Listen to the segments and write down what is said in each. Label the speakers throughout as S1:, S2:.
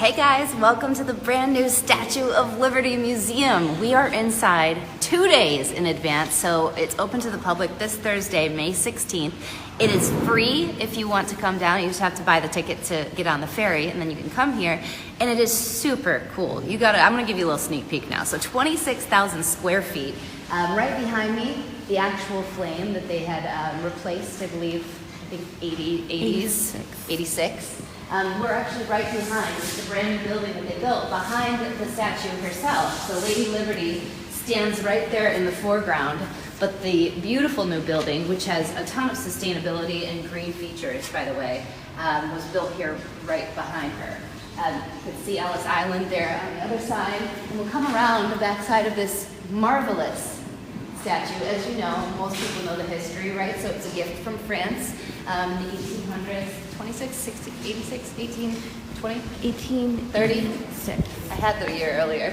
S1: Hey guys, welcome to the brand new Statue of Liberty Museum. We are inside 2 days in advance, so it's open to the public this Thursday, May 16th. It is free if you want to come down. You just have to buy the ticket to get on the ferry, and then you can come here. And it is super cool. I'm gonna give you a little sneak peek now. So 26,000 square feet. Right behind me, the actual flame that they had replaced, I believe, 86. We're actually right behind the brand new building that they built, behind the statue herself. So Lady Liberty stands right there in the foreground, but the beautiful new building, which has a ton of sustainability and green features, by the way, was built here right behind her. You can see Ellis Island there on the other side, and we'll come around the backside of this marvelous statue. As you know, most people know the history, right? So it's a gift from France, the 1800s, 26, 60, 86, 18, 20?
S2: 1836.
S1: I had the year earlier.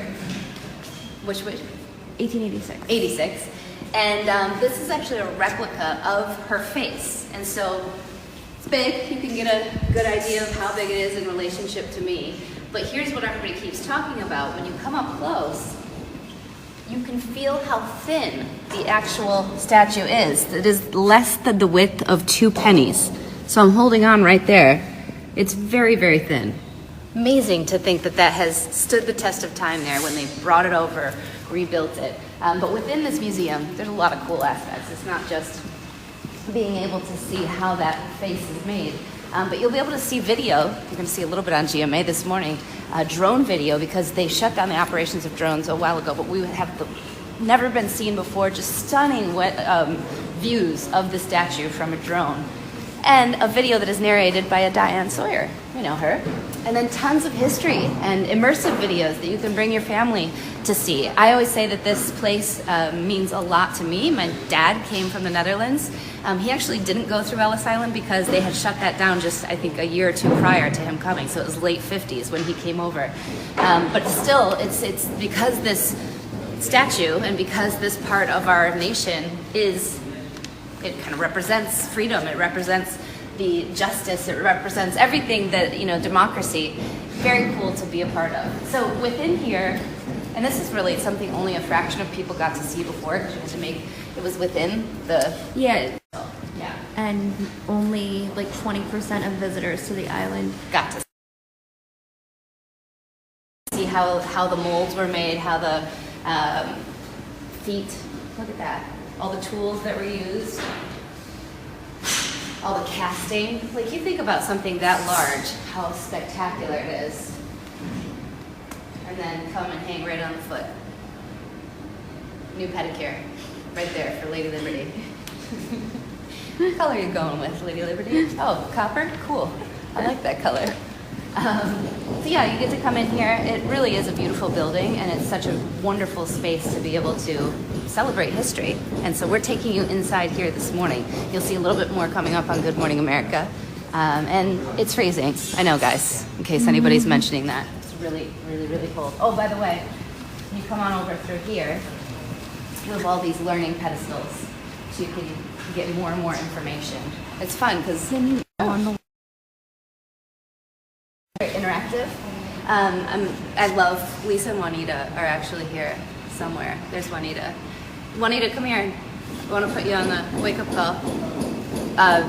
S1: Which?
S2: 1886.
S1: 86. And this is actually a replica of her face. And so it's big. You can get a good idea of how big it is in relationship to me. But here's what everybody keeps talking about. When you come up close, you can feel how thin the actual statue is. It is less than the width of 2 pennies. So I'm holding on right there. It's very, very thin. Amazing to think that that has stood the test of time there when they brought it over, rebuilt it. But within this museum, there's a lot of cool aspects. It's not just being able to see how that face is made, but you'll be able to see video. You're going to see a little bit on GMA this morning, drone video, because they shut down the operations of drones a while ago, but we have never been seen before, just stunning views of the statue from a drone. And a video that is narrated by a Diane Sawyer. We know her. And then tons of history and immersive videos that you can bring your family to see. I always say that this place means a lot to me. My dad came from the Netherlands. He actually didn't go through Ellis Island because they had shut that down just, I think, a year or two prior to him coming. So it was late 50s when he came over. But still, it's because this statue and because this part of our nation it kind of represents freedom, it represents the justice, it represents everything that, democracy. Very cool to be a part of. So within here, and this is really something only a fraction of people got to see before, because it was within the...
S2: Yeah.
S1: Yeah.
S2: And only like 20% of visitors to the island
S1: got to see how the molds were made, how the feet, look at that. All the tools that were used, all the casting. Like, you think about something that large, how spectacular it is. And then come and hang right on the foot. New pedicure, right there for Lady Liberty. What color are you going with, Lady Liberty? Oh, copper? Cool. I like that color. So yeah, you get to come in here. It really is a beautiful building, and it's such a wonderful space to be able to celebrate history. And so we're taking you inside here this morning. You'll see a little bit more coming up on Good Morning America. And it's freezing. I know, guys, in case anybody's mentioning that. It's really, really, really cold. Oh, by the way, when you come on over through here, we have all these learning pedestals, so you can get more and more information. It's fun, because interactive. I love Lisa and Juanita are actually here somewhere. There's Juanita. Juanita, come here. I want to put you on the wake-up call.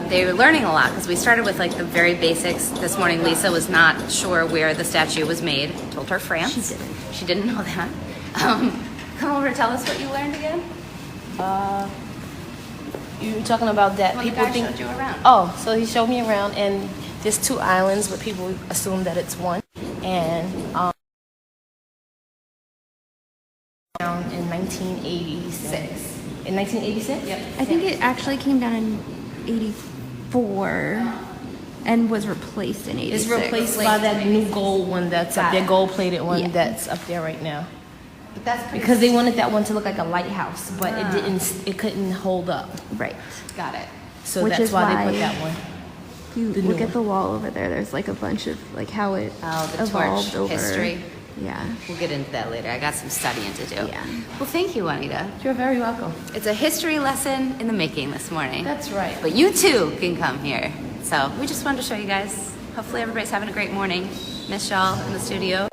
S1: They were learning a lot because we started with like the very basics. This morning, Lisa was not sure where the statue was made. Told her France. She didn't know that. Come over, tell us what you learned again.
S3: You were talking about that
S1: Well,
S3: people
S1: the guy
S3: think.
S1: showed you around.
S3: Oh, so he showed me around, and there's 2 islands, but people assume that it's one. And in 1986. In 1986?
S1: Yep.
S2: I think it actually came down in 84 and was replaced in 86.
S3: It's replaced by that new gold one that's up there, gold-plated one
S2: Yeah.
S3: that's up there right now.
S1: But that's pretty
S3: Because they wanted that one to look like a lighthouse, but it couldn't hold up.
S2: Right.
S1: Got it.
S3: So
S2: Which
S3: that's
S2: is
S3: why they
S2: why-
S3: put that one.
S2: If you
S3: The
S2: look
S3: new
S2: at the wall over there, there's like a bunch of like how it
S1: Oh, the
S2: evolved
S1: torch
S2: over
S1: history.
S2: Yeah.
S1: We'll get into that later. I got some studying to do.
S2: Yeah.
S1: Well, thank you, Juanita.
S3: You're very welcome.
S1: It's a history lesson in the making this morning.
S3: That's right.
S1: But you too can come here. So we just wanted to show you guys. Hopefully everybody's having a great morning. Miss y'all in the studio.